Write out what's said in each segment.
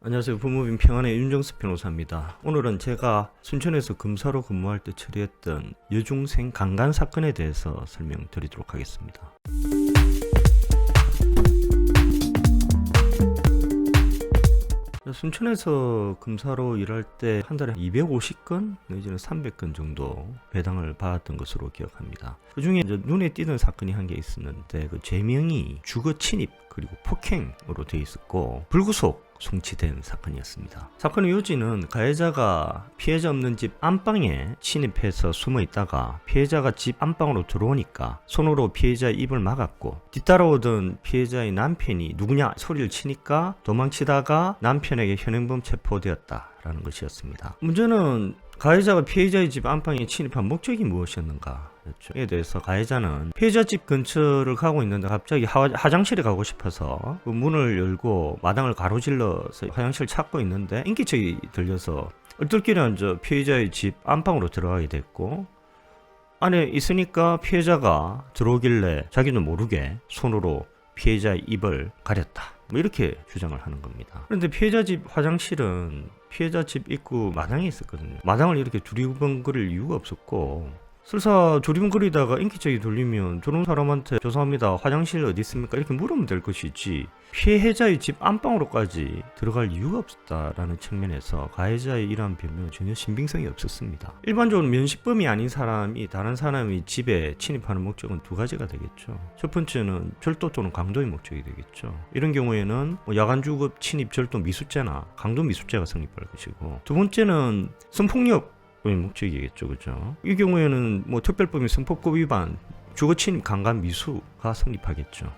안녕하세요. 법무빈 평안의 윤정수 변호사입니다. 오늘은 제가 순천에서 검사로 근무할 때 처리했던 여중생 강간 사건에 대해서 설명드리도록 하겠습니다. 순천에서 검사로 일할 때 한 달에 250건 내지는 300건 정도 배당을 받았던 것으로 기억합니다. 그 중에 눈에 띄는 사건이 한 개 있었는데 그 죄명이 주거 침입 그리고 폭행으로 되어 있었고 불구속 송치된 사건이었습니다. 사건의 요지는 가해자가 피해자 없는 집 안방에 침입해서 숨어 있다가 피해자가 집 안방으로 들어오니까 손으로 피해자의 입을 막았고 뒤따라오던 피해자의 남편이 누구냐 소리를 치니까 도망치다가 남편에게 현행범 체포되었다라는 것이었습니다. 문제는 가해자가 피해자의 집 안방에 침입한 목적이 무엇이었는가? 에 대해서 가해자는 피해자 집 근처를 가고 있는데 갑자기 화장실에 가고 싶어서 그 문을 열고 마당을 가로질러서 화장실을 찾고 있는데 인기척이 들려서 얼떨결에 앉아 피해자의 집 안방으로 들어가게 됐고 안에 있으니까 피해자가 들어오길래 자기는 모르게 손으로 피해자의 입을 가렸다. 이렇게 주장을 하는 겁니다. 그런데 피해자 집 화장실은 피해자 집 입구 마당에 있었거든요. 마당을 이렇게 두리번거릴 이유가 없었고 설사 두리번거리다가 인기척이 돌리면 들어온 사람한테 죄송합니다 화장실 어디 있습니까 이렇게 물으면 될 것이지 피해자의 집 안방으로까지 들어갈 이유가 없었다라는 측면에서 가해자의 이러한 변명은 전혀 신빙성이 없었습니다. 일반적으로 면식범이 아닌 사람이 다른 사람의 집에 침입하는 목적은 두 가지가 되겠죠. 첫 번째는 절도 또는 강도의 목적이 되겠죠. 이런 경우에는 야간주거 침입 절도 미수죄나 강도 미수죄가 성립할 것이고 두 번째는 성폭력 목적이겠죠, 그죠? 이 경우에는 특별법인 성폭법 위반, 주거침입 강간 미수가 성립하겠죠.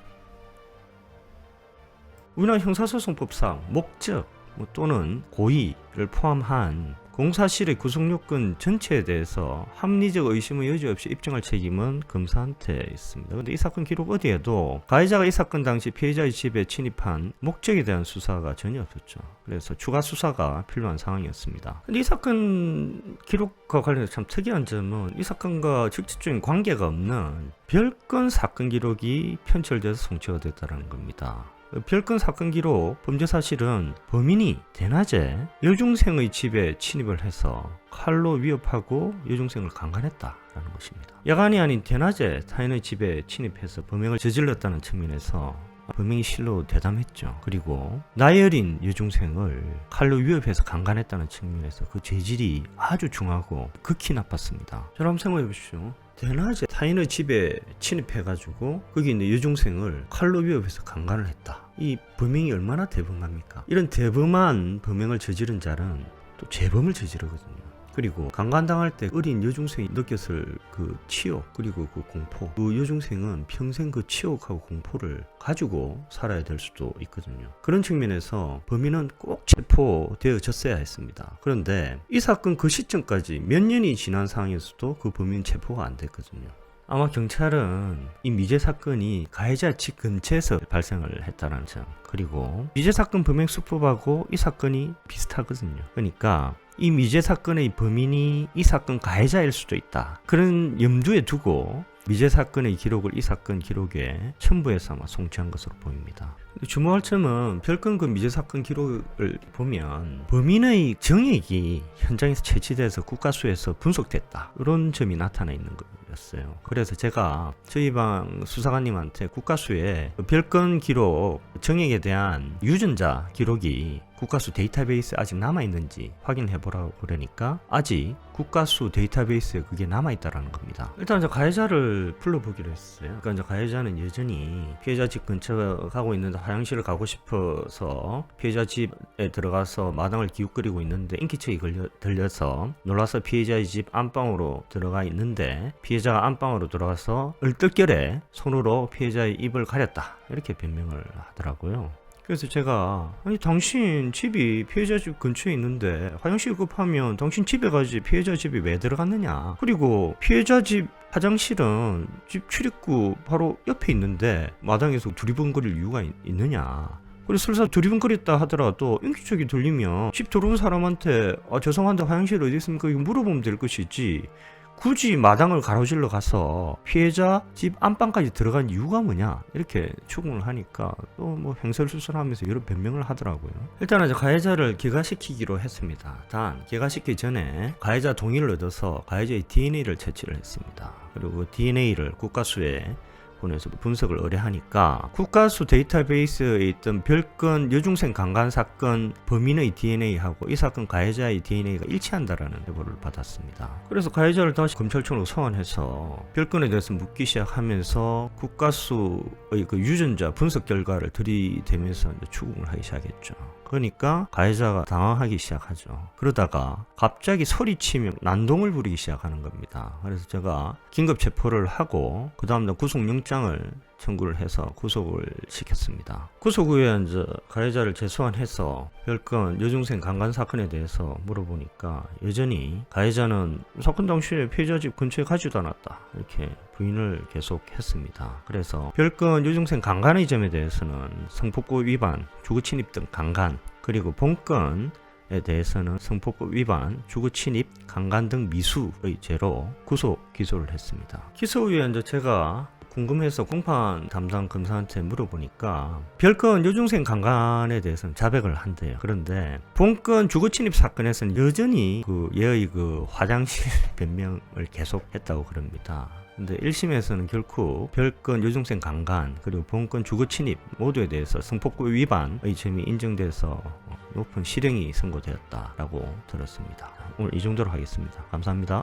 우리나라 형사소송법상 목적 또는 고의를 포함한 공사실의 구성요건 전체에 대해서 합리적 의심의 여지 없이 입증할 책임은 검사한테 있습니다. 그런데 이 사건 기록 어디에도 가해자가 이 사건 당시 피해자의 집에 침입한 목적에 대한 수사가 전혀 없었죠. 그래서 추가 수사가 필요한 상황이었습니다. 근데 이 사건 기록과 관련해서 참 특이한 점은 이 사건과 직접적인 관계가 없는 별건 사건 기록이 편철돼서 송치가 됐다는 겁니다. 별건 사건 기록 범죄 사실은 범인이 대낮에 여중생의 집에 침입을 해서 칼로 위협하고 여중생을 강간했다라는 것입니다. 야간이 아닌 대낮에 타인의 집에 침입해서 범행을 저질렀다는 측면에서 범행이 실로 대담했죠. 그리고 나이 어린 여중생을 칼로 위협해서 강간했다는 측면에서 그 죄질이 아주 중하고 극히 나빴습니다. 저를 한번 생각해 보십시오. 대낮에 타인의 집에 침입해가지고 거기 있는 여중생을 칼로 위협해서 강간을 했다. 이 범행이 얼마나 대범합니까? 이런 대범한 범행을 저지른 자는 또 재범을 저지르거든요. 그리고 강간당할 때 어린 여중생이 느꼈을 그 치욕 그리고 그 공포, 그 여중생은 평생 그 치욕하고 공포를 가지고 살아야 될 수도 있거든요. 그런 측면에서 범인은 꼭 체포되어졌어야 했습니다. 그런데 이 사건 그 시점까지 몇 년이 지난 상황에서도 그 범인 체포가 안 됐거든요. 아마 경찰은 이 미제 사건이 가해자 집 근처에서 발생을 했다는 점, 그리고 미제 사건 범행 수법하고 이 사건이 비슷하거든요. 그러니까 이 미제 사건의 범인이 이 사건 가해자일 수도 있다. 그런 염두에 두고 미제 사건의 기록을 이 사건 기록에 첨부해서 아마 송치한 것으로 보입니다. 주목할 점은 별건 그 미제 사건 기록을 보면 범인의 정액이 현장에서 채취돼서 국가수에서 분석됐다. 이런 점이 나타나 있는 거였어요. 그래서 제가 저희 방 수사관님한테 국가수에 별건 기록 정액에 대한 유전자 기록이 국가수 데이터베이스에 아직 남아있는지 확인해보라고 그러니까 아직 국가수 데이터베이스에 그게 남아있다라는 겁니다. 일단 가해자를 불러보기로 했어요. 그러니까 가해자는 여전히 피해자 집 근처 가고 있는데 화장실을 가고 싶어서 피해자 집에 들어가서 마당을 기웃거리고 있는데 인기척이 들려서 놀라서 피해자의 집 안방으로 들어가 있는데 피해자가 안방으로 들어가서 얼떨결에 손으로 피해자의 입을 가렸다. 이렇게 변명을 하더라고요. 그래서 제가 아니 당신 집이 피해자 집 근처에 있는데 화장실 급하면 당신 집에 가지 피해자 집이 왜 들어갔느냐. 그리고 피해자 집 화장실은 집 출입구 바로 옆에 있는데 마당에서 두리번거릴 이유가 있느냐. 그리고 설사 두리번거렸다 하더라도 인기척이 들리면 집 들어온 사람한테 죄송한데 화장실 어디 있습니까? 이거 물어보면 될 것이지 굳이 마당을 가로질러 가서 피해자 집 안방까지 들어간 이유가 뭐냐 이렇게 추궁을 하니까 또 뭐 횡설수설하면서 여러 변명을 하더라고요. 일단은 가해자를 기각시키기로 했습니다. 단 기각시키기 전에 가해자 동의를 얻어서 가해자의 DNA를 채취를 했습니다. 그리고 DNA를 국가수에 보내서 분석을 의뢰하니까 국가수 데이터베이스에 있던 별건 여중생 강간 사건 범인의 DNA하고 이 사건 가해자의 DNA가 일치한다라는 제보를 받았습니다. 그래서 가해자를 다시 검찰청으로 소환해서 별건에 대해서 묻기 시작하면서 국가수의 그 유전자 분석 결과를 들이대면서 이제 추궁을 하기 시작했죠. 그러니까 가해자가 당황하기 시작하죠. 그러다가 갑자기 소리치며 난동을 부리기 시작하는 겁니다. 그래서 제가 긴급 체포를 하고 그 다음날 구속영장을 청구를 해서 구속을 시켰습니다. 구속 후에 이제 가해자를 재소환해서 별건 여중생 강간 사건에 대해서 물어보니까 여전히 가해자는 사건 당시에 피해자 집 근처에 가지도 않았다 이렇게 부인을 계속했습니다. 그래서 별건 여중생 강간의 점에 대해서는 성폭법 위반, 주거침입 등 강간, 그리고 본건에 대해서는 성폭법 위반, 주거침입, 강간 등 미수의 죄로 구속 기소를 했습니다. 기소 후에 이제 제가 궁금해서 공판 담당 검사한테 물어보니까 별건 여중생 강간에 대해서는 자백을 한대요. 그런데 본건 주거침입 사건에서는 여전히 그 얘의 그 화장실 변명을 계속했다고 그럽니다. 근데 1심에서는 결코 별건 여중생 강간 그리고 본건 주거침입 모두에 대해서 성폭법 위반의 점이 인정돼서 높은 실형이 선고되었다라고 들었습니다. 오늘 이 정도로 하겠습니다. 감사합니다.